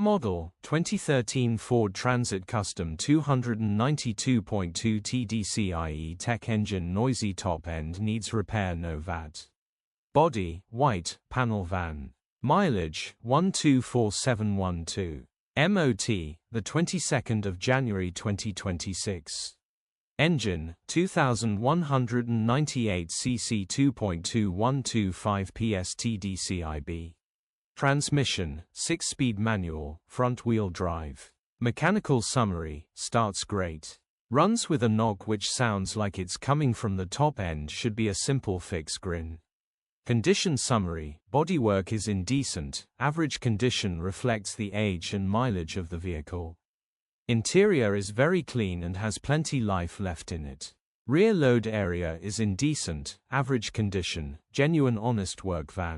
model, 2013 Ford Transit Custom 292.2 TDCI E-Tech engine. Noisy top end needs repair. No Vat. Body, white, panel van. Mileage, 124712. MOT, the 22nd of January 2026. Engine, 2198 cc 2.2125 PS TDCI-B. Transmission, 6-speed manual, front-wheel drive. Mechanical summary, starts great. Runs with a knock which sounds like it's coming from the top end. Should be a simple fix. Grin. Condition summary, bodywork is in decent, average condition. Reflects the age and mileage of the vehicle. Interior is very clean and has plenty life left in it. Rear load area is in decent, average condition, genuine honest work van.